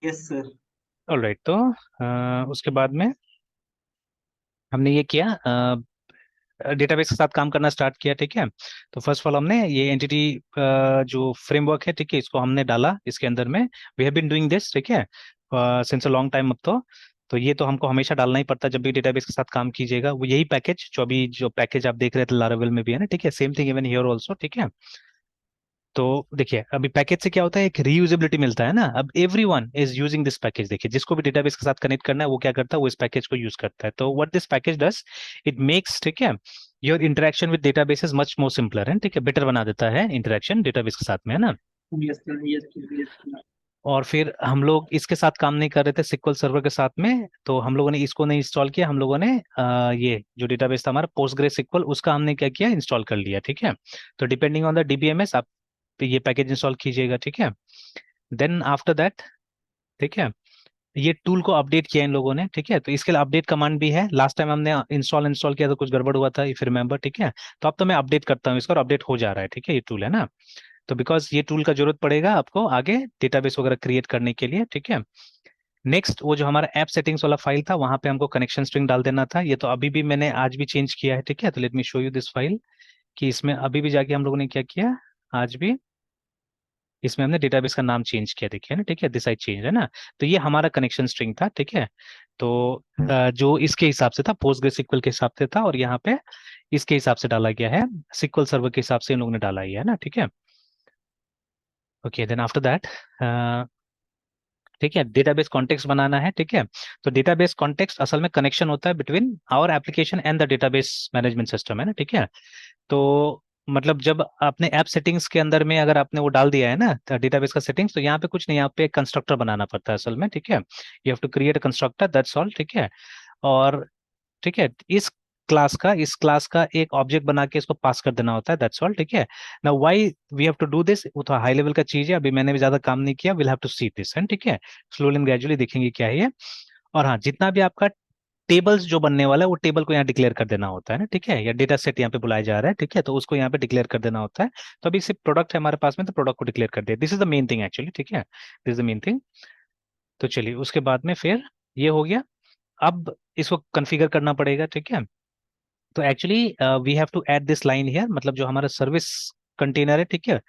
Yes sir. Alright, तो उसके बाद में हमने ये किया, डेटाबेस के साथ काम करना स्टार्ट किया। ठीक है, तो फर्स्ट ऑफ ऑल हमने ये एंटिटी जो फ्रेमवर्क है, ठीक है, इसको हमने डाला इसके अंदर में। We have been doing this, ठीक है, सिंस अ लॉन्ग टाइम अब तो ये तो हमको हमेशा डालना ही पड़ता है जब भी डेटाबेस के साथ काम कीजिएगा। वो यही पैकेज जो अभी जो पैकेज आप देख रहे थे लारावेल में भी है ना, ठीक है, same thing even here also. ठीक है, तो देखिए अभी पैकेज से क्या होता है, एक रीयूजेबिलिटी मिलता है ना। अब everyone is using this package. देखिए जिसको भी डेटाबेस के साथ कनेक्ट करना है वो क्या करता है, वो इस पैकेज को यूज करता है। तो what this package does, it makes, ठीक है, your interaction with database is much more simpler है, ठीक है, बेटर बना देता है इंटरेक्शन डेटाबेस के साथ में, है ना। Yes sir, yes sir, yes sir. और फिर हम लोग इसके साथ काम नहीं कर रहे थे सिक्वल सर्वर के साथ में, तो हम लोगों ने इसको नहीं इंस्टॉल किया। हम लोगों ने ये जो डेटाबेस था हमारा पोस्टग्रे सिक्वल, उसका हमने क्या किया, इंस्टॉल कर लिया। ठीक है, तो डिपेंडिंग ऑन द डीबीएमएस आप ये पैकेज इंस्टॉल कीजिएगा। ठीक है, देन आफ्टर दैट, ठीक है, ये टूल को अपडेट किया इन लोगों ने। ठीक है, तो इसके लिए अपडेट कमांड भी है। लास्ट टाइम हमने इंस्टॉल किया तो कुछ गड़बड़ हुआ था, इफ रिमेंबर। ठीक है, तो अब तो मैं अपडेट करता हूँ इसको और अपडेट हो जा रहा है। ठीक है, ये टूल है ना, तो बिकॉज ये टूल का जरूरत पड़ेगा आपको आगे डेटाबेस वगैरह क्रिएट करने के लिए। ठीक है, नेक्स्ट वो जो हमारा ऐप सेटिंग्स वाला फाइल था, वहां पे हमको कनेक्शन स्ट्रिंग डाल देना था। ये तो अभी भी मैंने आज भी चेंज किया है। ठीक है, तो let me show you this file, कि इसमें अभी भी जाके हम लोगों ने क्या किया, आज भी इसमें हमने डेटाबेस का नाम चेंज किया। देखिए ना, ठीक है, दिस आई चेंज, है ना। तो ये हमारा कनेक्शन स्ट्रिंग था। ठीक है, तो जो इसके हिसाब से था, पोस्टग्रेसिक्वल के हिसाब से था, और यहाँ पे इसके हिसाब से डाला गया है, सिक्वल सर्वर के हिसाब से इन लोगों ने डाला ही है ना। ठीक है, ओके, देन आफ्टर दैट, ठीक है, डेटाबेस कॉन्टेक्स्ट बनाना है। ठीक है, तो डेटाबेस कॉन्टेक्स्ट असल में कनेक्शन होता है between our application and the database management system, है ना। ठीक है, तो मतलब जब आपने ऐप सेटिंग्स के अंदर में अगर आपने वो डाल दिया है ना डेटाबेस का सेटिंग्स, तो यहाँ पे कुछ नहीं, यहाँ पे एक कंस्ट्रक्टर बनाना पड़ता है असल में। ठीक है, you have to create a constructor, that's all. ठीक है, और ठीक है, इस क्लास का एक ऑब्जेक्ट बना के इसको पास कर देना होता है, दैट्स ऑल। ठीक है, ना why we have to do this, वो तो हाई लेवल का चीज है, अभी मैंने भी ज्यादा काम नहीं किया। Will have to see this, and ठीक है, स्लोली एंड ग्रेजुअली देखेंगे क्या है ये। और हाँ, जितना भी आपका टेबल्स जो बनने वाला है वो टेबल को यहाँ डिक्लेयर कर देना होता है ना। ठीक है, या डेटा सेट यहाँ पे बुलाया जा रहा है। ठीक है, तो उसको यहाँ पे डिक्लेयर कर देना होता है। तो अभी सिर्फ प्रोडक्ट है हमारे पास में, तो प्रोडक्ट को डिक्लेयर कर दिया। This is the main thing actually. ठीक है, this is the main thing. तो चलिए उसके बाद में फिर ये हो गया। अब इसको कॉन्फ़िगर करना पड़ेगा। ठीक है, तो actually we have to add this line here, मतलब जो हमारा सर्विस कंटेनर है, ठीक है,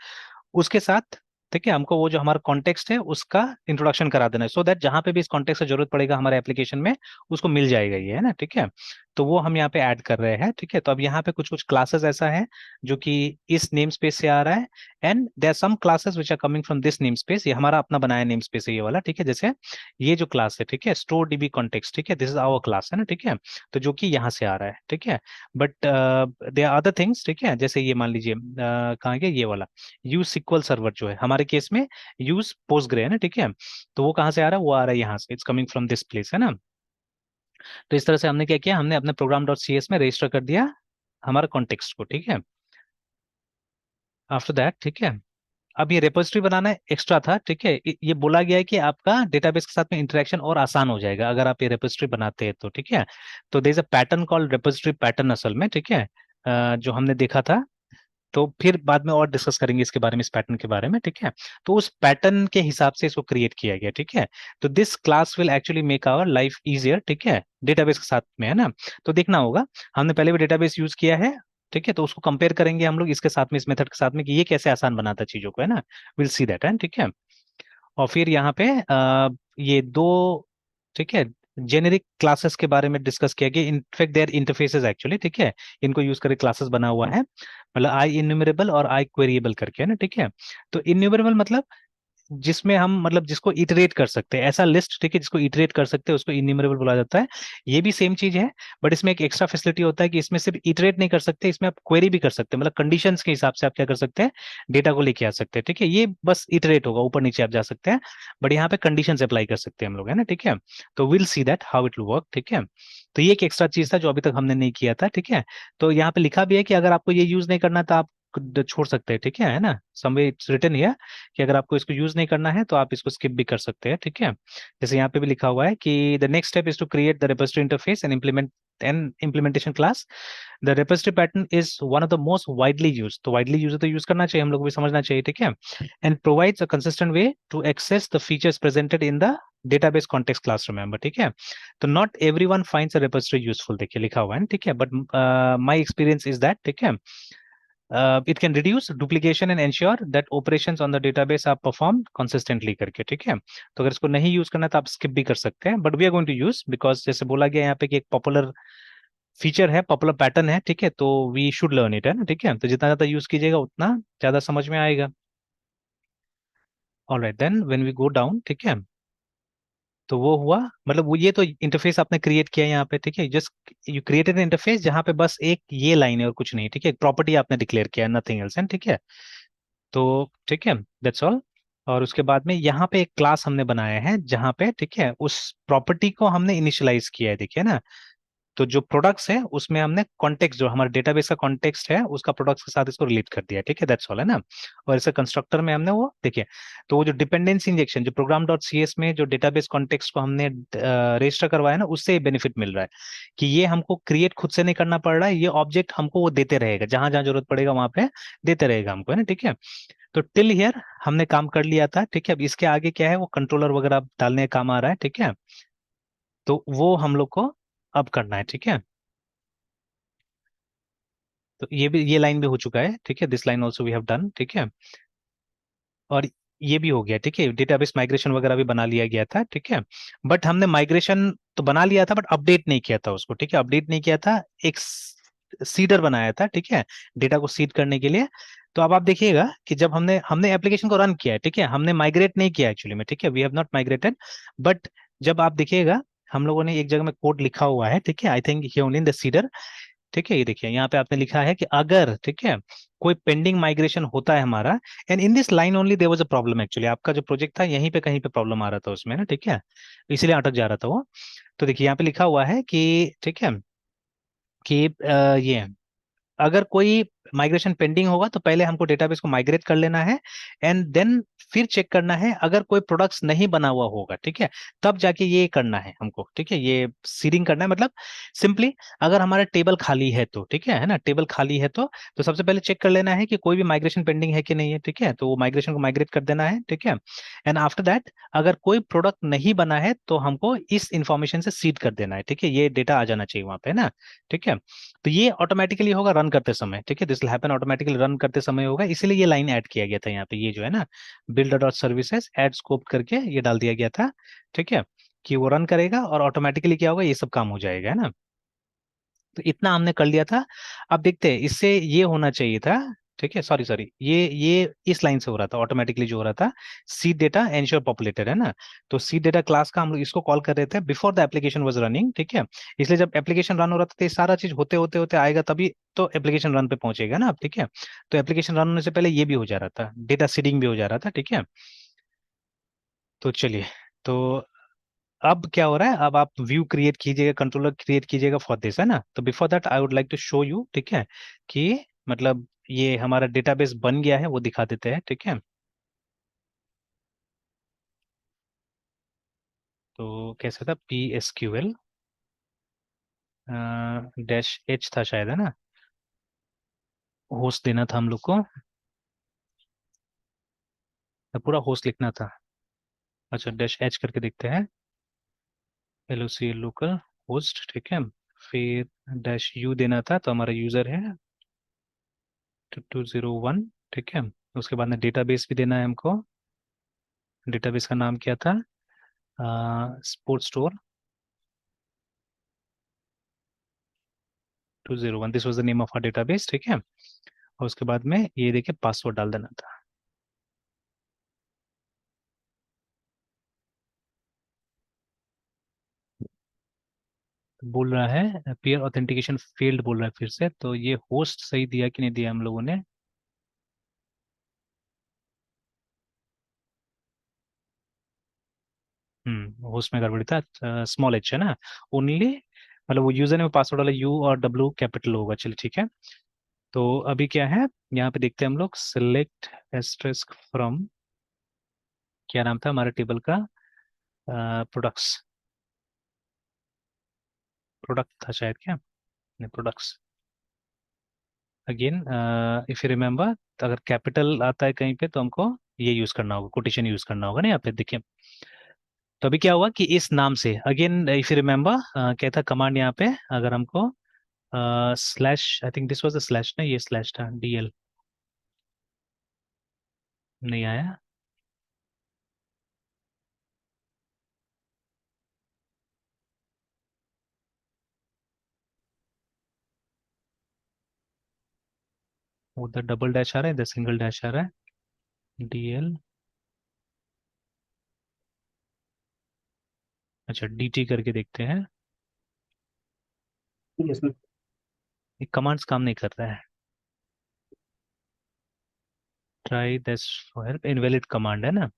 उसके साथ, ठीक है, हमको वो जो हमारा कॉन्टेक्स्ट है उसका इंट्रोडक्शन करा देना है, सो दैट जहां पे भी इस कॉन्टेक्स्ट की जरूरत पड़ेगा हमारे एप्लीकेशन में, उसको मिल जाएगा ये, है ना। ठीक है, तो वो हम यहाँ पे ऐड कर रहे हैं। ठीक है, तो अब यहाँ पे कुछ कुछ क्लासेस ऐसा है जो कि इस नेम स्पेस से आ रहा है, and there are some classes which are coming from this name space. ये हमारा अपना बनाया नेम स्पेस है ये वाला। ठीक है, जैसे ये जो क्लास है, ठीक है, स्टोर डीबी कॉन्टेक्स्ट, ठीक है, दिस इज आवर क्लास, है ना। ठीक है, तो जो कि यहाँ से आ रहा है। ठीक है, but they are other things. ठीक है, जैसे ये मान लीजिए कहाँ गया ये वाला, यूज सिक्वल सर्वर जो है हमारे केस में, यूज पोस्टग्रे, है ना। ठीक है, तो वो कहाँ से आ रहा है, वो आ रहा है यहाँ से, it's coming from this place, है ना। तो इस तरह से हमने क्या किया, हमने अपने प्रोग्राम डॉट सी एस में रजिस्टर कर दिया हमारा कॉन्टेक्स्ट को। ठीक है, आफ्टर दैट, ठीक है, अब ये रेपोजिटरी बनाना एक्स्ट्रा था। ठीक है, ये बोला गया है कि आपका डेटाबेस के साथ में इंटरेक्शन और आसान हो जाएगा अगर आप ये रेपोजिटरी बनाते हैं तो। ठीक है, तो there is a pattern called repository pattern असल में। ठीक है, जो हमने देखा था, तो फिर बाद में और डिस्कस करेंगे इसके बारे में, इस पैटर्न के बारे में। ठीक है, तो उस पैटर्न के हिसाब से इसको क्रिएट किया गया। ठीक है, तो this class will actually make our life easier. ठीक है, डेटाबेस के साथ में, है ना। तो देखना होगा, हमने पहले भी डेटाबेस यूज किया है। ठीक है, तो उसको कंपेयर करेंगे हम लोग इसके साथ में, इस मेथड के साथ में, कि ये कैसे आसान बनाता है चीजों को, है ना। विल सी दैट, है ठीक है। और फिर यहाँ पे ये दो, ठीक है, जेनेरिक क्लासेस के बारे में डिस्कस किया गया। इनफैक्ट देयर इंटरफेसेस एक्चुअली, ठीक है, इनको यूज करके क्लासेस बना हुआ है, मतलब आई इन्यूमरेबल और आई क्वेरिएबल करके, है ना, ठीक है। तो इन्यूमरेबल मतलब जिसमें हम मतलब जिसको इटरेट कर सकते हैं, ऐसा लिस्ट, ठीक है, जिसको इटरेट कर सकते हैं उसको इन्यूमरेबल बोला जाता है। ये भी सेम चीज है, बट इसमें एक एक्स्ट्रा फैसिलिटी होता है कि इसमें सिर्फ इटरेट नहीं कर सकते, इसमें आप क्वेरी भी कर सकते हैं, मतलब कंडीशंस के हिसाब से आप क्या कर सकते हैं, डेटा को लेके आ सकते हैं, ठीक है। ये बस इटरेट होगा, ऊपर नीचे आप जा सकते हैं, बट यहाँ पे कंडीशंस अप्लाई कर सकते हैं हम लोग, है ना, ठीक है। तो will see that how it will work, ठीक है। तो ये एक एक्स्ट्रा चीज था जो अभी तक हमने नहीं किया था, ठीक है। तो यहाँ पे लिखा भी है कि अगर आपको ये यूज नहीं करना था आप छोड़ सकते हैं, ठीक है ना, समवे इट्स रिटन हियर कि अगर आपको इसको यूज नहीं करना है तो आप इसको स्किप भी कर सकते हैं, ठीक है। जैसे यहाँ पे भी लिखा हुआ है कि the next step is to create the repository interface and implementation class. The repository pattern is one of the most widely used, तो widely used तो यूज करना चाहिए, हम लोग को भी समझना चाहिए, ठीक है। And provides a consistent way to access the features presented in the database context class, remember, ठीक है। तो not everyone finds a repository useful, देखिए लिखा हुआ है, ठीक है, but my experience is that, ठीक है, it can reduce duplication and ensure that operations on the database are performed consistently करके, ठीक है। तो अगर इसको नहीं यूज करना तो आप स्किप भी कर सकते हैं, but we are going to use because जैसे बोला गया यहाँ पे कि एक पॉपुलर फीचर है, पॉपुलर पैटर्न है, ठीक है, तो वी शुड लर्न इट, है ना, ठीक है। तो जितना ज्यादा यूज कीजिएगा उतना ज्यादा समझ में आएगा। Alright then when we go down, ठीक है, तो वो हुआ, मतलब वो ये तो इंटरफेस आपने क्रिएट किया यहाँ पे, ठीक है, just you created an interface जहाँ पे बस एक ये लाइन है और कुछ नहीं, ठीक है, प्रॉपर्टी आपने डिक्लेयर किया, नथिंग एल्स, है, ठीक है। तो ठीक है, दैट्स ऑल। और उसके बाद में यहाँ पे एक क्लास हमने बनाया है जहाँ पे, ठीक है, उस प्रॉपर्टी को हमने इनिशियलाइज किया है, देखिए ना। तो जो प्रोडक्ट्स है उसमें हमने कॉन्टेक्स्ट, जो हमारे डेटाबेस का कॉन्टेक्स्ट है उसका प्रोडक्ट्स के साथ इसको रिलेट कर दिया, ठीक है, दैट्स ऑल, है ना। और इसे कंस्ट्रक्टर में हमने वो देखिए, तो वो जो डिपेंडेंसी इंजेक्शन जो प्रोग्राम डॉट सी एस में जो डेटाबेस कॉन्टेक्स्ट को हमने रजिस्टर करवाया ना, उससे बेनिफिट मिल रहा है कि ये हमको क्रिएट खुद से नहीं करना पड़ रहा है, ये ऑब्जेक्ट हमको वो देते रहेगा, जहां जहां जरूरत पड़ेगा वहां पे देते रहेगा हमको, है ना, ठीक है। तो टिल हियर हमने काम कर लिया था, ठीक है। अब इसके आगे क्या है, वो कंट्रोलर वगैरह डालने का काम आ रहा है, ठीक है। तो वो हम लोग को अब करना है, ठीक है। तो ये भी, ये लाइन भी हो चुका है, ठीक है, this line also we have done, ठीक है। और ये भी हो गया, ठीक है, डेटाबेस माइग्रेशन वगैरह भी बना लिया गया था, ठीक है। बट हमने माइग्रेशन तो बना लिया था बट अपडेट नहीं किया था उसको, ठीक है, अपडेट नहीं किया था, एक सीडर बनाया था, ठीक है, डेटा को सीड करने के लिए। तो अब आप देखिएगा कि जब हमने हमने एप्लीकेशन को रन किया है, ठीक है, हमने माइग्रेट नहीं किया एक्चुअली में, ठीक है, we have not migrated. But जब आप देखिएगा हम लोगों ने एक जगह में कोड लिखा हुआ है, ठीक है, I think here only in the cedar, ठीक है, ये देखिए यहाँ पे आपने लिखा है कि अगर, ठीक है, कोई पेंडिंग माइग्रेशन होता है हमारा, and in this line only there was a problem, actually आपका जो प्रोजेक्ट था यहीं पे कहीं पे प्रॉब्लम आ रहा था उसमें ना, ठीक है, इसीलिए अटक जा रहा था वो। तो देखिए यहाँ पे लिखा हुआ है कि, ठीक है, कि ये अगर कोई माइग्रेशन पेंडिंग होगा तो पहले हमको डेटाबेस को माइग्रेट कर लेना है, एंड देन फिर चेक करना है अगर कोई प्रोडक्ट्स नहीं बना हुआ होगा, ठीक है, तब जाके ये करना है हमको, ठीक है, ये सीडिंग करना है, मतलब सिंपली अगर हमारा टेबल खाली है तो, ठीक है ना, टेबल खाली है तो सबसे पहले चेक कर लेना है कि कोई भी माइग्रेशन पेंडिंग है कि नहीं है, ठीक है, तो वो माइग्रेशन को माइग्रेट कर देना है, ठीक है। एंड आफ्टर दैट अगर कोई प्रोडक्ट नहीं बना है तो हमको इस इंफॉर्मेशन से सीड कर देना है, ठीक है, ये डेटा आ जाना चाहिए वहां पे ना, ठीक है। तो ये ऑटोमेटिकली होगा रन करते समय, ठीक है, this will happen automatically run करते समय होगा, इसीलिए ये लाइन ऐड किया गया था यहाँ पे, ये जो है ना, builder dot services add scope करके ये डाल दिया गया था, ठीक है, कि वो रन करेगा और ऑटोमेटिकली क्या होगा, ये सब काम हो जाएगा, है ना। तो इतना हमने कर लिया था। अब देखते हैं इससे ये होना चाहिए था, ठीक है, सॉरी सॉरी, ये इस लाइन से हो रहा था ऑटोमेटिकली, जो हो रहा था सीड डेटा एंश्योर पॉपुलेटेड, है ना। तो सीड डेटा क्लास का हम लोग इसको कॉल कर रहे थे before the application was running, ठीक है। इसलिए जब एप्लीकेशन रन हो रहा था तो ये सारा चीज होते होते होते आएगा तभी तो एप्लीकेशन रन पे पहुंचेगा ना, अब ठीक है। तो एप्लीकेशन रन होने से पहले ये भी हो जा रहा था, डेटा सीडिंग भी हो जा रहा था, ठीक है। तो चलिए, तो अब क्या हो रहा है, अब आप व्यू क्रिएट कीजिएगा, कंट्रोलर क्रिएट कीजिएगा फॉर दिस, है ना। तो before that I would like to show you, ठीक है, कि मतलब ये हमारा डेटाबेस बन गया है वो दिखा देते हैं, ठीक है। तो कैसे था, P S Q L dash H था शायद, है ना, होस्ट देना था हम लोग को, या पूरा होस्ट लिखना था। अच्छा, डैश एच करके देखते हैं, L O C L local host, ठीक है। फिर डैश यू देना था, तो हमारा यूजर है 2201, ठीक है। उसके बाद में डेटाबेस भी देना है हमको, डेटाबेस का नाम क्या था? Sports store 201, this was the name of our database, ठीक है। और उसके बाद में ये देखिए पासवर्ड डाल देना था। बोल रहा है पीयर ऑथेंटिकेशन फेल्ड बोल रहा है फिर से, तो ये होस्ट सही दिया कि नहीं दिया हम लोगों ने? होस्ट में गड़बड़ी था, स्मॉल एच है ना ओनली, मतलब वो यूजर ने पासवर्ड वाला यू और डब्ल्यू कैपिटल होगा, चलिए ठीक है। तो अभी क्या है, यहाँ पे देखते हैं हम लोग, सिलेक्ट एस्टेरिस्क फ्रॉम, क्या नाम था हमारे टेबल का? प्रोडक्ट्स, प्रोडक्ट था शायद, क्या नहीं, products. Again if you remember, अगर कैपिटल आता है कहीं पे तो हमको ये यूज करना होगा, कोटेशन यूज करना होगा ना यहाँ पे, देखिए। तो अभी क्या हुआ कि इस नाम से, अगेन इफ यू रिमेम्बर, क्या था कमांड यहाँ पे, अगर हमको slash, I think this was the slash ना, ये स्लैश था, डीएल नहीं आया। उधर डबल डैश आ रहा है, इधर सिंगल डैश आ रहा है, डीएल, अच्छा डीटी करके देखते हैं। Yes ma'am. ये कमांड्स काम नहीं कर रहा है, try this for help, invalid command है ना।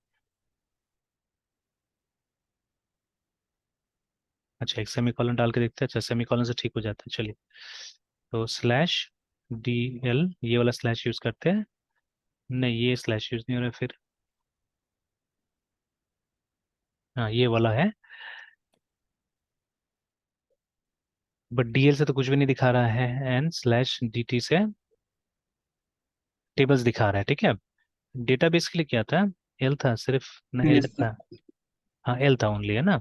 अच्छा एक सेमीकोलन डाल के देखते हैं, अच्छा सेमीकोलन से ठीक हो जाता है, चलिए। तो स्लैश डी एल, ये वाला स्लैश यूज करते हैं, नहीं ये स्लैश यूज नहीं हो रहा है फिर, हाँ ये वाला है, बट डीएल से तो कुछ भी नहीं दिखा रहा है, एन स्लैश डी टी से टेबल्स दिखा रहा है, ठीक है। डेटाबेस के लिए क्या था? एल था सिर्फ, नहीं एल यस था, हाँ एल था ओनली, है ना।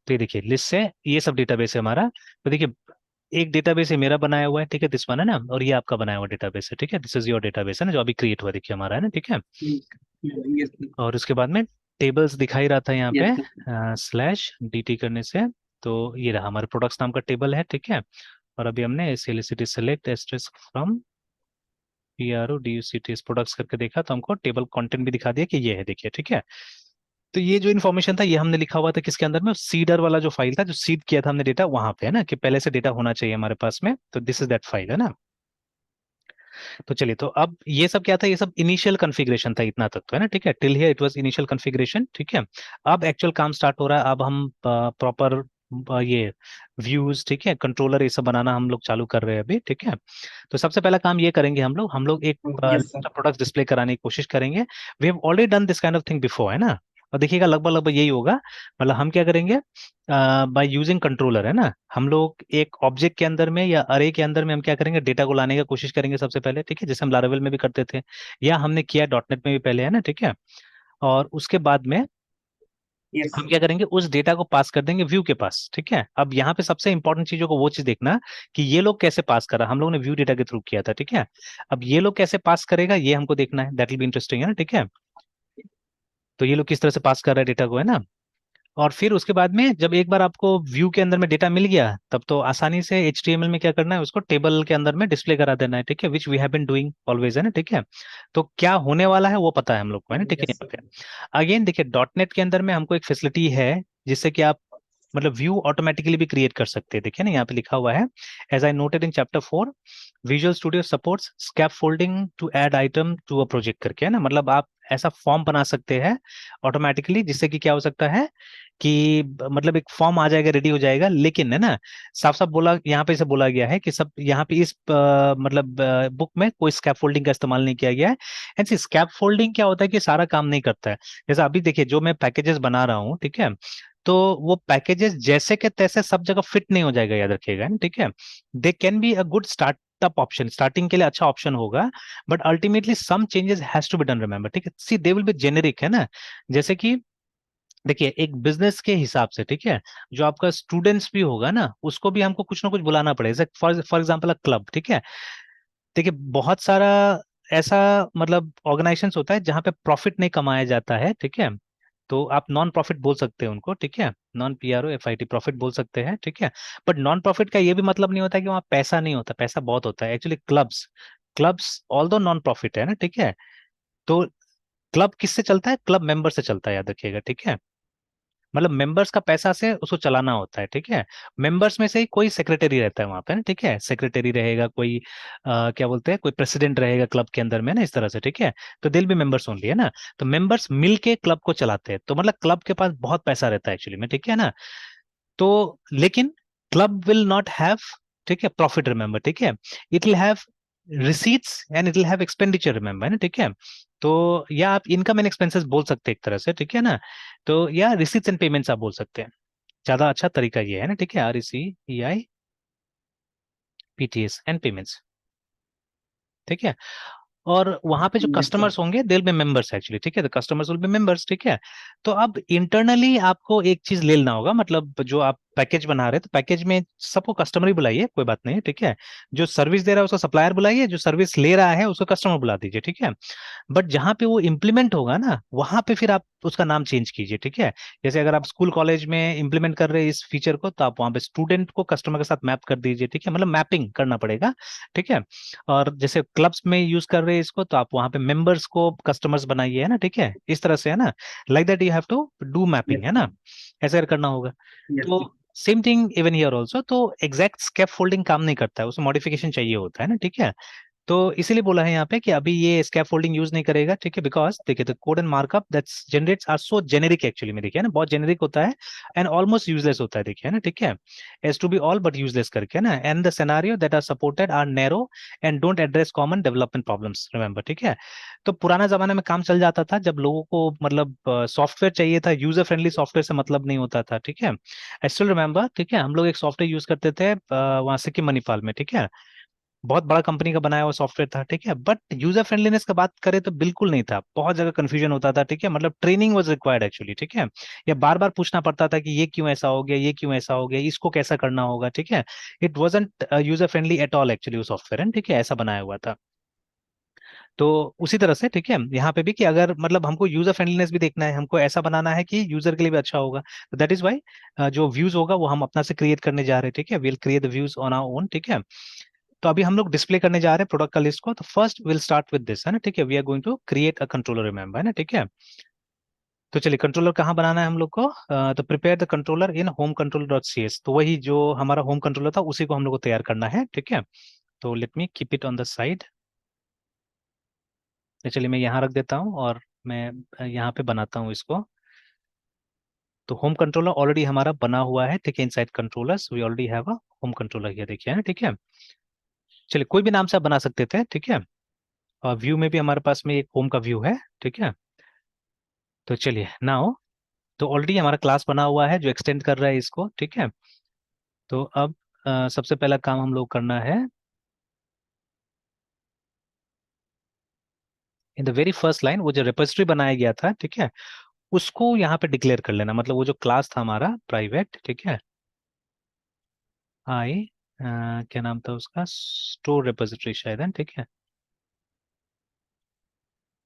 तो ये देखिए लिस्ट से ये सब डेटाबेस है हमारा, तो देखिए एक डेटाबेस है मेरा बनाया हुआ है, ठीक है, दिस वन है ना, और ये आपका बनाया हुआ डेटाबेस है, ठीक है, दिस इज योर डेटाबेस है ना, जो अभी क्रिएट हुआ देखिए हमारा, है ना, ठीक है। यस और उसके बाद में टेबल्स दिखाई रहा था यहाँ पे, यस स्लैश डीटी करने से, तो ये रहा हमारे प्रोडक्ट्स नाम का टेबल है, ठीक है। और अभी हमने city select asterisk from P R O D U C T S products करके देखा, तो हमको टेबल कंटेंट भी दिखा दिया कि ये है, देखिए, ठीक है। तो ये जो इन्फॉर्मेशन था ये हमने लिखा हुआ था किसके अंदर में, सीडर वाला जो फाइल था, जो सीड किया था हमने डेटा वहां पे, है ना, कि पहले से डेटा होना चाहिए हमारे पास में, तो दिस इज दैट फाइल, है ना। तो चलिए, तो अब ये सब क्या था, ये सब इनिशियल कॉन्फ़िगरेशन था, इतना तक तो है ना, ठीक है, till here it was initial configuration, ठीक है। अब एक्चुअल काम स्टार्ट हो रहा है, अब हम प्रॉपर ये व्यूज, ठीक है, कंट्रोलर ये सब बनाना हम लोग चालू कर रहे हैं अभी, ठीक है। तो सबसे पहला काम ये करेंगे हम लोग एक यस सर। प्रोडक्ट डिस्प्ले कराने की कोशिश करेंगे। We have already done this kind of thing before, है ना। और देखिएगा लगभग लगभग यही होगा, मतलब हम क्या करेंगे, बाय यूजिंग कंट्रोलर, है ना, हम लोग एक ऑब्जेक्ट के अंदर में या अरे के अंदर में हम क्या करेंगे, डेटा को लाने की कोशिश करेंगे सबसे पहले, ठीक है, जैसे हम लारावेल में भी करते थे, या हमने किया डॉट नेट में भी पहले, है ना, ठीक है। और उसके बाद में यस हम क्या करेंगे, उस डेटा को पास कर देंगे व्यू के पास, ठीक है। अब यहाँ पे सबसे इंपॉर्टेंट चीजों को वो चीज देखना कि ये लोग कैसे पास कर रहा है, हम लोगों ने व्यू डेटा के थ्रू किया था, ठीक है। अब ये लोग कैसे पास करेगा ये हमको देखना है, दैट विल बी इंटरेस्टिंग, है ना, ठीक है। तो ये लोग किस तरह से पास कर रहा है डेटा को, है ना। और फिर उसके बाद में जब एक बार आपको व्यू के अंदर में डेटा मिल गया, तब तो आसानी से HTML में क्या करना है, उसको टेबल के अंदर में डिस्प्ले करा देना है, ठीक है, which we have been doing always, है ना, ठीक है। तो क्या होने वाला है वो पता है हम लोग को, है ना, ठीक है, यस यहाँ पे अगेन देखिए डॉट नेट के अंदर में हमको एक फैसिलिटी है जिससे कि आप मतलब व्यू ऑटोमेटिकली भी क्रिएट कर सकते हैं, देखिए ना यहाँ पे लिखा हुआ है, as I noted in chapter 4, Visual Studio supports scaffolding to add item to a project करके, है ना, मतलब आप ऐसा फॉर्म बना सकते हैं ऑटोमेटिकली, जिससे कि क्या हो सकता है कि मतलब एक फॉर्म आ जाएगा, रेडी हो जाएगा, लेकिन है ना, साफ साफ बोला यहाँ पे, इसे बोला गया है कि सब यहाँ पे इस मतलब बुक में कोई स्कैफोल्डिंग का इस्तेमाल नहीं किया गया है। एंड सी स्कैफोल्डिंग क्या होता है कि सारा काम नहीं करता है, जैसे अभी देखिए जो मैं पैकेजेस बना रहा हूँ, ठीक है, तो वो पैकेजेस जैसे के तैसे सब जगह फिट नहीं हो जाएगा, याद रखिएगा, ठीक है। They can be a good startup option, starting के लिए अच्छा ऑप्शन होगा, but ultimately some changes has to be done, remember, ठीक है, see they will be generic, है ना। जैसे कि देखिए एक बिजनेस के हिसाब से, ठीक है, जो आपका स्टूडेंट्स भी होगा ना, उसको भी हमको कुछ ना कुछ बुलाना पड़ेगा, जैसे फॉर एग्जांपल अ क्लब, ठीक है। देखिए बहुत सारा ऐसा मतलब ऑर्गेनाइजेशंस होता है जहां पे प्रॉफिट नहीं कमाया जाता है, ठीक है, तो आप नॉन प्रॉफिट बोल सकते हैं उनको, ठीक है, नॉन PROFIT प्रॉफिट बोल सकते हैं, ठीक है। बट नॉन प्रॉफिट का ये भी मतलब नहीं होता कि वहाँ पैसा नहीं होता, पैसा बहुत होता है एक्चुअली। क्लब्स क्लब्स ऑल दो नॉन प्रॉफिट है ना, ठीक है। तो क्लब किससे चलता है? क्लब मेंबर से चलता है, याद रखिएगा, ठीक है। मतलब मेंबर्स का पैसा से उसको चलाना होता है, ठीक है। मेंबर्स में से ही कोई सेक्रेटरी रहता है वहां पे ना, ठीक है, सेक्रेटरी रहेगा कोई, क्या बोलते हैं, कोई प्रेसिडेंट रहेगा क्लब के अंदर में ना, इस तरह से, ठीक है। तो दिल भी मेंबर्स ओनली है ना। तो मेंबर्स मिल के क्लब को चलाते हैं, तो मतलब क्लब के पास बहुत पैसा रहता है एक्चुअली में, ठीक है ना। तो लेकिन क्लब विल नॉट हैव, ठीक है, प्रॉफिट, रिमेंबर, ठीक है। It will have receipts and it will have expenditure, remember, है ना, ठीक है। तो या आप इनकम एंड एक्सपेंसेस बोल सकते हैं एक तरह से, ठीक है ना। तो या रिसीट्स एंड पेमेंट्स आप बोल सकते हैं, ज्यादा अच्छा तरीका ये है ना, ठीक है। RECEIPTS एंड पेमेंट्स, ठीक है। और वहां पे जो यस सर। कस्टमर्स होंगे दे विल बी मेंबर्स एक्चुअली, ठीक है। The customers will be members, ठीक है। तो अब इंटरनली आपको एक चीज ले लेना होगा, मतलब जो आप पैकेज बना रहे हैं, तो पैकेज में सबको कस्टमर ही बुलाइए, कोई बात नहीं है, ठीक है। जो सर्विस दे रहा है उसको सप्लायर बुलाइए, जो सर्विस ले रहा है उसको कस्टमर बुला दीजिए, ठीक है। बट जहां पे वो इम्प्लीमेंट होगा ना, वहां पे फिर आप उसका नाम चेंज कीजिए, ठीक है। जैसे अगर आप स्कूल कॉलेज में इम्प्लीमेंट कर रहे हैं इस फीचर को, तो आप वहां पे स्टूडेंट को कस्टमर के साथ मैप कर दीजिए, ठीक है, मतलब मैपिंग करना पड़ेगा, ठीक है। और जैसे क्लब्स में यूज कर रहे हैं इसको, तो आप वहां पे मेंबर्स को कस्टमर्स बनाइए, है ना, ठीक है, इस तरह से, है ना। Like that you have to do mapping, yes है सर। ना, ऐसे करना होगा। यस तो same thing even here also, तो एग्जैक्ट स्कैप फोल्डिंग काम नहीं करता है, उसमें मॉडिफिकेशन चाहिए होता है ना, ठीक है। तो इसीलिए बोला है यहाँ पे कि अभी ये स्कैफोल्डिंग यूज नहीं करेगा, ठीक है, बिकॉज देखिए the code and markup that's generates are so generic actually में, देखिए ना, बहुत जेनेरिक होता है एंड ऑलमोस्ट यूजलेस होता है, देखिए ना, ठीक है। As to be all but useless करके ना, and the scenario that are supported are narrow and don't address common development problems, remember, ठीक है। तो पुराना जमाने में काम चल जाता था जब लोगों को मतलब सॉफ्टवेयर चाहिए था, यूजर फ्रेंडली सॉफ्टवेयर से मतलब नहीं होता था, ठीक है। आई स्टिल रिमेंबर, ठीक है, हम लोग एक सॉफ्टवेयर यूज करते थे वहां सिक्किम मणिपाल में, ठीक है। बहुत बड़ा कंपनी का बनाया हुआ सॉफ्टवेयर था, ठीक है। बट यूजर फ्रेंडलीनेस का बात करें तो बिल्कुल नहीं था, बहुत जगह कंफ्यूजन होता था, ठीक है, मतलब ट्रेनिंग वाज रिक्वायर्ड एक्चुअली, ठीक है। या बार बार पूछना पड़ता था कि ये क्यों ऐसा हो गया, ये क्यों ऐसा हो गया, इसको कैसा करना होगा, ठीक है। It wasn't user friendly at all actually वो सॉफ्टवेयर है, ठीक है, ऐसा बनाया हुआ था। तो उसी तरह से, ठीक है, यहाँ पे भी कि अगर मतलब हमको यूजर फ्रेंडलीनेस भी देखना है, हमको ऐसा बनाना है कि यूजर के लिए भी अच्छा होगा, तो दैट इज वाई जो व्यूज होगा वो हम अपना से क्रिएट करने जा रहे हैं, ठीक है, will create the views on our own, ठीक है। तो अभी हम लोग डिस्प्ले करने जा रहे हैं प्रोडक्ट का लिस्ट को, तो first will start with this, है ना, ठीक है। We are going to create a controller, remember, है ना, ठीक है। तो चलिए कंट्रोलर कहाँ बनाना है हम लोग को, तो prepare the controller in home controller dot C S, तो वही जो हमारा होम कंट्रोलर था उसी को हम लोग को तैयार करना है, ठीक है। तो let me keep it on the side. तो चलिए मैं यहाँ रख देता हूँ और मैं यहाँ पे बनाता हूँ इसको। तो होम कंट्रोलर ऑलरेडी हमारा बना हुआ है, ठीक है, inside controllers we already have a home controller ये देखिए, है ना, ठीक है। चलिए कोई भी नाम से आप बना सकते थे, ठीक है। और व्यू में भी हमारे पास में एक होम का व्यू है, ठीक है। तो चलिए नाउ, तो ऑलरेडी हमारा क्लास बना हुआ है जो एक्सटेंड कर रहा है इसको, ठीक है। तो अब सबसे पहला काम हम लोग करना है, in the very first line वो जो रिपोजिटरी बनाया गया था, ठीक है, उसको यहाँ पे डिक्लेयर कर लेना, मतलब वो जो क्लास था हमारा प्राइवेट, ठीक है, आई क्या नाम था उसका, स्टोर रिपोजिटरी शायद है, ठीक है।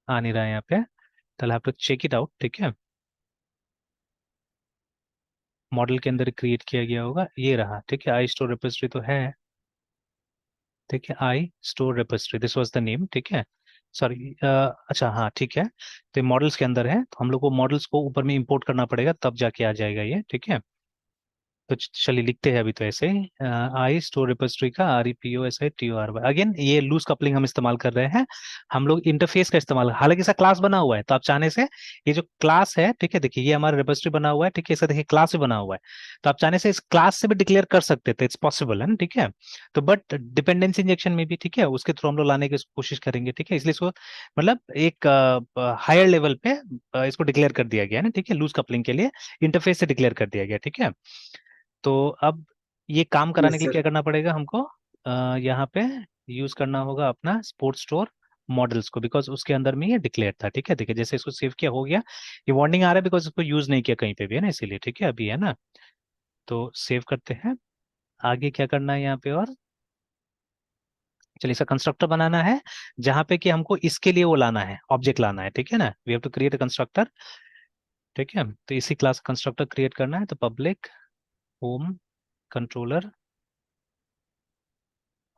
आ नहीं रहा है यहाँ पे, तो have to check it out, ठीक है। मॉडल के अंदर क्रिएट किया गया होगा, ये रहा, ठीक है, आई स्टोर रिपोजिटरी तो है, ठीक है, I store repository this was the name, ठीक है। सॉरी, अच्छा हाँ ठीक है। तो मॉडल्स के अंदर है, तो हम लोग को मॉडल्स को ऊपर में इंपोर्ट करना पड़ेगा तब जाके आ जाएगा ये, ठीक है। तो चलिए लिखते हैं अभी तो ऐसे ही, आई स्टोर रिपोजिटरी का REPOSITORY, अगेन ये लूज कपलिंग हम इस्तेमाल कर रहे हैं, हम लोग इंटरफेस का इस्तेमाल, हालांकि इसका क्लास बना हुआ है, तो आप चाहने से ये जो क्लास है, ठीक है, देखिए ये हमारा रिपोजिटरी बना हुआ है, ठीक है, इसका देखिए क्लास भी बना हुआ है, तो आप चाहने से इस क्लास से भी डिक्लेयर कर सकते थे, इट्स पॉसिबल है ना, ठीक है। तो बट डिपेंडेंसी इंजेक्शन में भी, ठीक है, उसके थ्रू हम लोग लाने की कोशिश करेंगे, ठीक है, इसलिए इसको मतलब एक हायर लेवल पे इसको डिक्लेयर कर दिया गया है ना, ठीक है, लूज कपलिंग के लिए इंटरफेस से डिक्लेयर कर दिया गया, ठीक है। तो अब ये काम कराने यस के लिए सर। क्या करना पड़ेगा हमको, यहाँ पे यूज करना होगा अपना स्पोर्ट्स स्टोर मॉडल्स को, बिकॉज उसके अंदर में ये डिक्लेयर था, ठीक है, देखिए जैसे इसको सेव किया हो गया, ये वार्निंग आ रहा है बिकॉज इसको यूज नहीं किया कहीं पे भी, है ना, इसीलिए, ठीक है, अभी है ना। तो सेव करते हैं, आगे क्या करना है यहाँ पे, और चलिए इसका कंस्ट्रक्टर बनाना है, जहाँ पे कि हमको इसके लिए वो लाना है, ऑब्जेक्ट लाना है, ठीक है ना, we have to create a constructor, ठीक है। तो इसी क्लास कंस्ट्रक्टर क्रिएट करना है, तो पब्लिक होम कंट्रोलर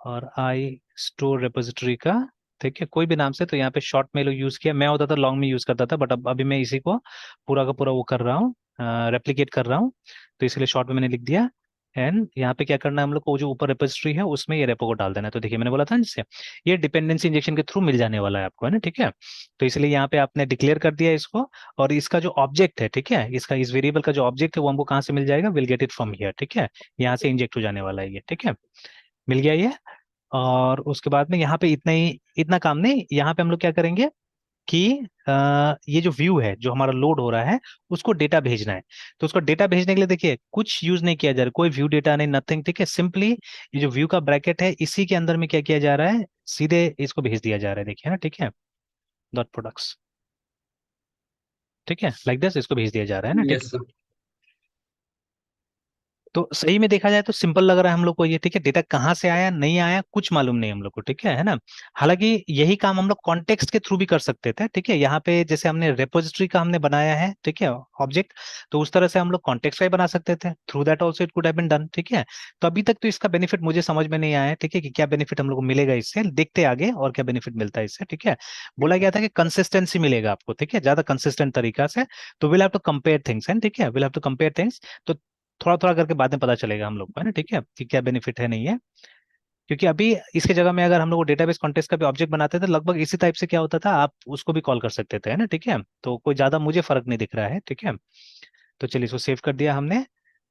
और आई स्टोर रिपोजिटरी का, ठीक है, कोई भी नाम से। तो यहाँ पे शॉर्ट में लोग यूज किया, मैं होता था लॉन्ग में यूज करता था, बट अब अभी मैं इसी को पूरा का पूरा वो कर रहा हूँ, रेप्लिकेट कर रहा हूँ, तो इसलिए शॉर्ट में मैंने लिख दिया। एंड यहाँ पे क्या करना है हम लोग को, जो ऊपर रेपोजिटरी है उसमें ये रेपो को डाल देना है। तो देखिए मैंने बोला था ना, जिससे ये डिपेंडेंसी इंजेक्शन के थ्रू मिल जाने वाला है आपको, है ना, ठीक है। तो इसलिए यहाँ पे आपने डिक्लेयर कर दिया इसको, और इसका जो ऑब्जेक्ट है, ठीक है, इसका इस वेरिएबल का जो ऑब्जेक्ट है वो हमको कहाँ से मिल जाएगा, will get it from here, ठीक है, यहाँ से इंजेक्ट हो जाने वाला है ये, ठीक है, मिल गया ये। और उसके बाद में यहाँ पे इतना ही, इतना काम नहीं, यहाँ पे हम लोग क्या करेंगे कि ये जो व्यू है जो हमारा लोड हो रहा है उसको डेटा भेजना है। तो उसको डेटा भेजने के लिए देखिए कुछ यूज नहीं किया जा रहा, कोई व्यू डेटा नहीं, नथिंग, ठीक है, सिंपली ये जो व्यू का ब्रैकेट है इसी के अंदर में क्या किया जा रहा है, सीधे इसको भेज दिया जा रहा है, देखिए ना, ठीक है, डॉट प्रोडक्ट्स, ठीक है, लाइक दिस इसको भेज दिया जा रहा है ना, ठीक है। Yes sir. तो सही में देखा जाए तो सिंपल लग रहा है हम लोग को ये, ठीक है, डेटा कहाँ से आया नहीं आया कुछ मालूम नहीं हम लोग को, ठीक है ना। हालांकि यही काम हम लोग कॉन्टेक्स्ट के थ्रू भी कर सकते थे, ठीक है, यहाँ पे जैसे हमने रेपोजिटरी का हमने बनाया है, ठीक है, ऑब्जेक्ट, तो उस तरह से हम लोग कॉन्टेक्स्ट का ही बना सकते थे, through that also it could have been done, ठीक है। तो अभी तक तो इसका बेनिफिट मुझे समझ में नहीं आया है, ठीक है, कि क्या बेनिफिट हम लोग को मिलेगा इससे, देखते हैं आगे और क्या बेनिफिट मिलता है इससे, ठीक है। बोला गया था कि कंसिस्टेंसी मिलेगा आपको, ठीक है, ज्यादा कंसिस्टेंट तरीका से। तो will have to compare things, है, ठीक है, will have to compare things. तो थोड़ा थोड़ा करके बाद में पता चलेगा हम लोग को, है ना, ठीक है, कि क्या बेनिफिट है नहीं है। क्योंकि अभी इसके जगह में अगर हम लोग डेटाबेस कॉन्टेक्स्ट का भी ऑब्जेक्ट बनाते थे, लगभग इसी टाइप से क्या होता था, आप उसको भी कॉल कर सकते थे, है ना, ठीक है। तो कोई ज्यादा मुझे फर्क नहीं दिख रहा है, ठीक है। तो चलिए इसको सेव कर दिया हमने।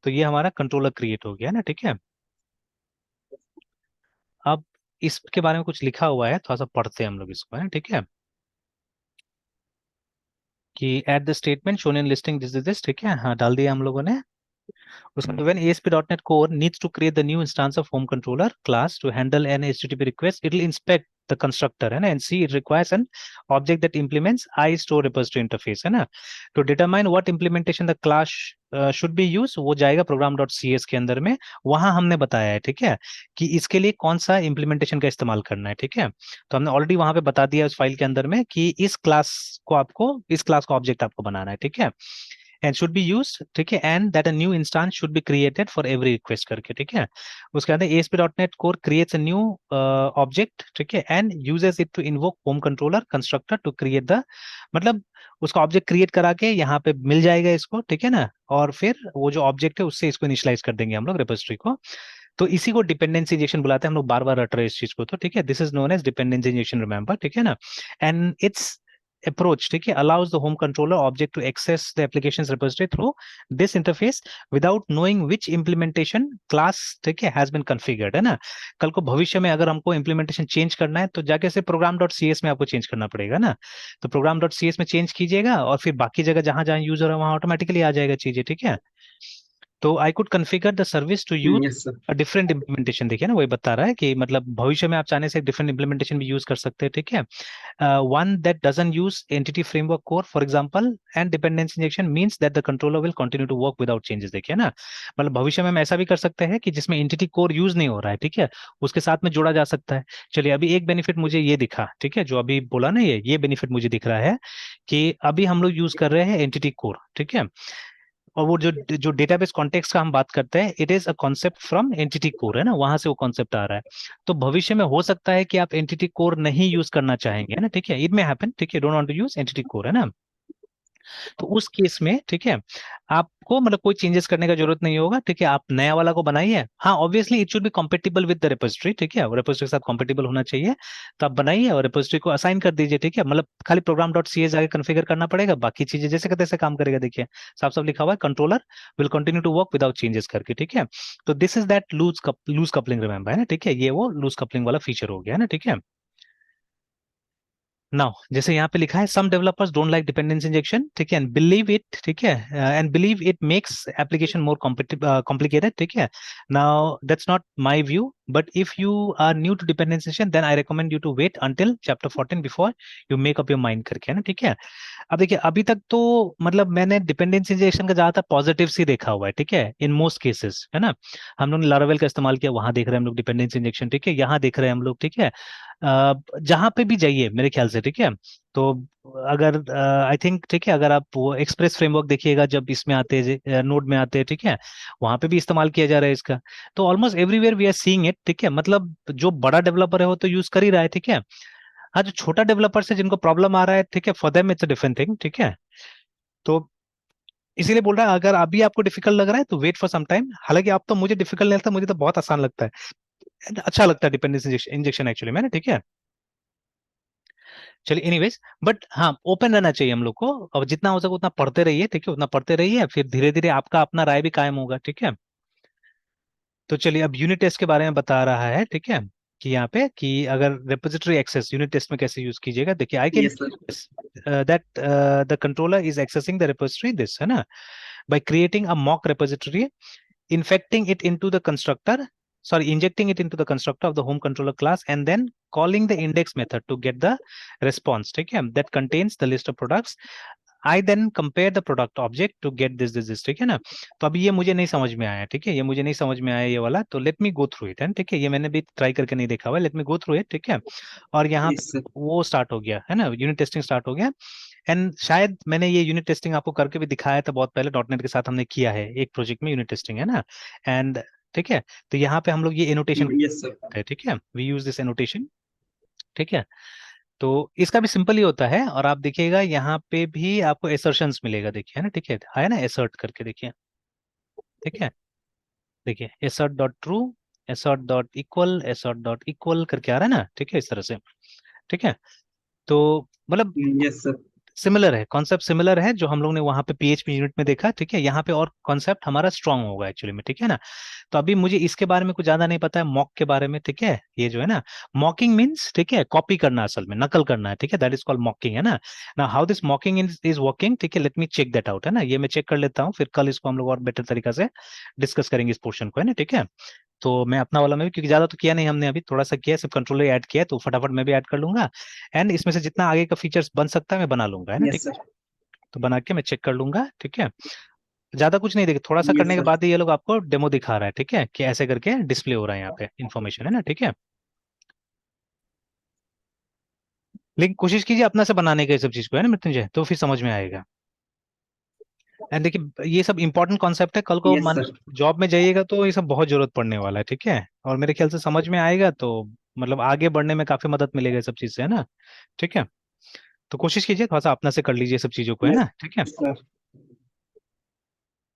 तो ये हमारा कंट्रोलर क्रिएट हो गया ना, ठीक है। अब इसके बारे में कुछ लिखा हुआ है, थोड़ा सा पढ़ते हैं हम लोग इसको, है ना, ठीक है, कि at the statement shown in listing this is this, ठीक है, हाँ डाल दिया हम लोगों ने। उसमें when ASP.NET Core needs to create the new instance of home controller class to handle an HTTP request, it will inspect the constructor, है ना, and see it requires an object that implements iStore repository interface, है ना। to determine what implementation the class should be used, वो जाएगा program.cs के अंदर में, वहां हमने बताया है, ठीक है, कि इसके लिए कौन सा इम्प्लीमेंटेशन का इस्तेमाल करना है, ठीक है। तो हमने ऑलरेडी वहां पे बता दिया उस फाइल के अंदर में कि इस क्लास को आपको, इस क्लास का ऑब्जेक्ट आपको बनाना है, ठीक है, एंड शुड बी यूज्ड, ठीक है, and that a new instance should be created for every request करके, ठीक है। उसके अंदर ASP.NET Core creates a new object, ठीक है, and uses it to invoke home controller constructor to create the, मतलब उसका ऑब्जेक्ट क्रिएट करा के यहाँ पे मिल जाएगा इसको, ठीक है ना, और फिर वो जो ऑब्जेक्ट है उससे इसको इनिशियलाइज कर देंगे हम लोग रिपोजिटरी को। तो इसी को डिपेंडेंसी इंजेक्शन बुलाते हैं हम लोग, बार बार रट रहे हैं इस चीज को, तो ठीक है, this is known as dependency injection, remember, ठीक है ना। एंड इट्स approach, ठीक है, allows the home controller object to access the application's repository through this interface without knowing which implementation class, ठीक है, has been configured, है ना। कल को भविष्य में अगर हमको implementation चेंज करना है तो जाके से program.cs में आपको चेंज करना पड़ेगा ना। तो program.cs में चेंज कीजिएगा और फिर बाकी जगह जहां जहां यूजर है वहां ऑटोमेटिकली आ जाएगा चीजें, ठीक है। तो I could configure the service to use yes sir. A different implementation, देखिए ना, वही बता रहा है कि मतलब भविष्य में आप चाहने से एक डिफरेंट इम्प्लीमेंटेशन भी यूज कर सकते हैं, ठीक है। one that doesn't use entity framework core for example and dependency injection means that the controller will continue to work without changes, देखिए ना, मतलब भविष्य में हम ऐसा भी कर सकते हैं कि जिसमें एंटिटी कोर यूज नहीं हो रहा है, ठीक है, उसके साथ में जोड़ा जा सकता है। चलिए अभी एक बेनिफिट मुझे ये दिखा, ठीक है, जो अभी बोला ना, ये बेनिफिट मुझे दिख रहा है कि अभी हम लोग यूज कर रहे हैं एंटिटी कोर, ठीक है, और वो जो जो डेटाबेस कॉन्टेक्स्ट का हम बात करते हैं, it is a concept from entity core, है ना, वहां से वो कॉन्सेप्ट आ रहा है। तो भविष्य में हो सकता है कि आप एंटिटी कोर नहीं यूज करना चाहेंगे, है ना, ठीक है, इट में हैपन, ठीक है, don't want to use entity core, है ना। तो उस केस में, ठीक है, आपको मतलब कोई चेंजेस करने का जरूरत नहीं होगा, ठीक है, आप नया वाला को बनाइए। हाँ obviously it should be compatible with the repository, ठीक है, रिपोजिटरी के साथ कंपेटिबल होना चाहिए। तो आप बनाइए और रिपोजिटरी को असाइन कर दीजिए, ठीक है, मतलब खाली प्रोग्राम डॉट सी एस आगे कन्फिगर करना पड़ेगा, बाकी चीजें जैसे का तैसे काम करेगा, देखिए साफ साफ लिखा हुआ है, controller will continue to work without changes करके, ठीक है। तो this is that loose coupling, remember, है ना, ठीक है, ये वो लूज कपलिंग वाला फीचर हो गया, है ना, ठीक है। नाउ जैसे यहाँ पे लिखा है some developers don't like dependency injection, ठीक है, एंड बिलीव इट, ठीक है, and believe it makes application more complicated, ठीक है। Now that's not my view, but if you are new to dependency injection then I recommend you to wait until chapter 14 before you make up your mind करके, है ना, ठीक है। अब देखिए अभी तक तो मतलब मैंने डिपेंडेंसी इंजेक्शन का ज्यादातर पॉजिटिव ही देखा हुआ है, ठीक है, इन मोस्ट केसेस, है ना। हम लोग ने लारावेल का इस्तेमाल किया, वहां देख रहे हैं हम लोग डिपेंडेंसी इंजेक्शन, ठीक है, यहाँ देख रहे हैं हम लोग, ठीक है। जहां पे भी जाइए मेरे ख्याल से, ठीक है। तो अगर आई थिंक, ठीक है, अगर आप वो एक्सप्रेस फ्रेमवर्क देखिएगा जब इसमें आते हैं, नोड में आते हैं, ठीक है, वहां पे भी इस्तेमाल किया जा रहा है इसका। तो almost everywhere we are seeing it, ठीक है। मतलब जो बड़ा डेवलपर है वो तो यूज कर ही रहा है, ठीक है। हाँ, जो छोटा डेवलपर है जिनको प्रॉब्लम आ रहा है, ठीक है, for them it's a different thing, ठीक है। तो इसीलिए बोल रहा है, अगर अभी आपको डिफिकल्ट लग रहा है तो वेट फॉर सम टाइम। हालांकि आप तो, मुझे डिफिकल्ट नहीं लगता, मुझे तो बहुत आसान लगता है, अच्छा लगता है डिपेंडेंसी इंजेक्शन एक्चुअली में ना, ठीक है। चलिए एनीवेज, बट हाँ, ओपन रहना चाहिए हम लोग को। अब जितना हो सके उतना पढ़ते रहिए, ठीक है, उतना पढ़ते रहिए, फिर धीरे धीरे आपका अपना राय भी कायम होगा, ठीक है। तो चलिए, अब यूनिट टेस्ट के बारे में बता रहा है, ठीक है, कि यहाँ पे कि अगर रिपोजिटरी एक्सेस यूनिट टेस्ट में कैसे यूज कीजिएगा, देखिए, I can yes sir. That the controller is accessing the repository this, है ना, by creating a mock repository, infecting it into the constructor, sorry, injecting it into the constructor of the home controller class, and then calling the index method to get the response, ठीक है, that contains the list of products. I then compare the product object to get this, ठीक है ना। तो अभी ये मुझे नहीं समझ में आया, ठीक है, ये मुझे नहीं समझ में आया ये वाला, तो let me go through it, है, ठीक है, ये मैंने भी ट्राई करके नहीं देखा हुआ, let me go through it, ठीक है। और यहाँ पे यस सर। वो स्टार्ट हो गया है ना, यूनिट टेस्टिंग स्टार्ट हो गया। एंड शायद मैंने ये यूनिट टेस्टिंग आपको करके भी दिखाया था बहुत पहले, डॉट नेट के साथ हमने किया है एक प्रोजेक्ट में यूनिट टेस्टिंग, है ना। एंड ठीक है, तो यहाँ पे हम लोग ये एनोटेशन यस सर। है, ठीक है, वी यूज दिस एनोटेशन, ठीक है। तो इसका भी सिंपल ही होता है, और आप देखिएगा यहाँ पे भी आपको एसर्शंस मिलेगा, देखिए, है ना, ठीक है ना, एसर्ट करके देखिए, ठीक है, देखिए, एसर्ट डॉट ट्रू, एसर्ट डॉट इक्वल करके आ रहा है ना, ठीक है, इस तरह से, ठीक है। तो मतलब यस सर। सिमिलर है, कॉन्सेप्ट सिमिलर है जो हम लोग ने वहां पे पीएचपी यूनिट में देखा, ठीक है, यहाँ पे और कॉन्सेप्ट हमारा स्ट्रांग होगा एक्चुअली में, ठीक है ना। तो अभी मुझे इसके बारे में कुछ ज्यादा नहीं पता है, मॉक के बारे में, ठीक है, ये जो है ना, मॉकिंग मीन्स, ठीक है, कॉपी करना, असल में नकल करना है, ठीक है, दैट इज कॉल्ड मॉकिंग, है ना। ना how this mocking is working, ठीक है, let me check that out, है ना, ये मैं चेक कर लेता हूँ, फिर कल इसको हम लोग और बेटर तरीका से डिस्कस करेंगे इस पोर्शन को, है ना, ठीक है। तो मैं अपना वाला में भी, क्योंकि ज्यादा तो किया नहीं हमने, अभी थोड़ा सा किया, सिर्फ कंट्रोलर ऐड किया है, तो फटाफट मैं भी ऐड कर लूंगा। एंड इसमें से जितना आगे का फीचर्स बन सकता है मैं बना लूंगा, है ना, ठीक। Yes sir. तो बना के मैं चेक कर लूंगा, ठीक है। ज्यादा कुछ नहीं, देखिए, थोड़ा सा यस करने के सर। बाद ही ये लोग आपको डेमो दिखा रहा है, ठीक है, कि ऐसे करके डिस्प्ले हो रहा है यहाँ पे इन्फॉर्मेशन, है ना, ठीक है। लेकिन कोशिश कीजिए अपना से बनाने का ये सब चीज को, है ना मृत्युंजय, तो फिर समझ में आएगा। एंड देखिए, ये सब इंपॉर्टेंट कॉन्सेप्ट है, कल को यस मान सर। जॉब में जाइएगा तो ये सब बहुत जरूरत पड़ने वाला है, ठीक है। और मेरे ख्याल से समझ में आएगा तो मतलब आगे बढ़ने में काफी मदद मिलेगा ये सब चीज से, है ना, ठीक है। तो कोशिश कीजिए थोड़ा सा अपना से कर लीजिए सब चीजों को, है यस ना, ठीक है। सर।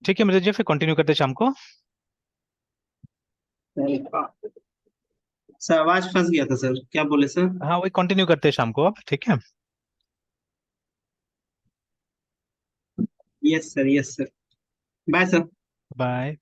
ठीक है मृत्युंजय, फिर कंटिन्यू करते हैं शाम को। सर आवाज फंस गया था सर, क्या बोले सर? हाँ, वही कंटिन्यू करते हैं शाम को अब, ठीक है। Yes sir. Yes sir. Bye sir. Bye.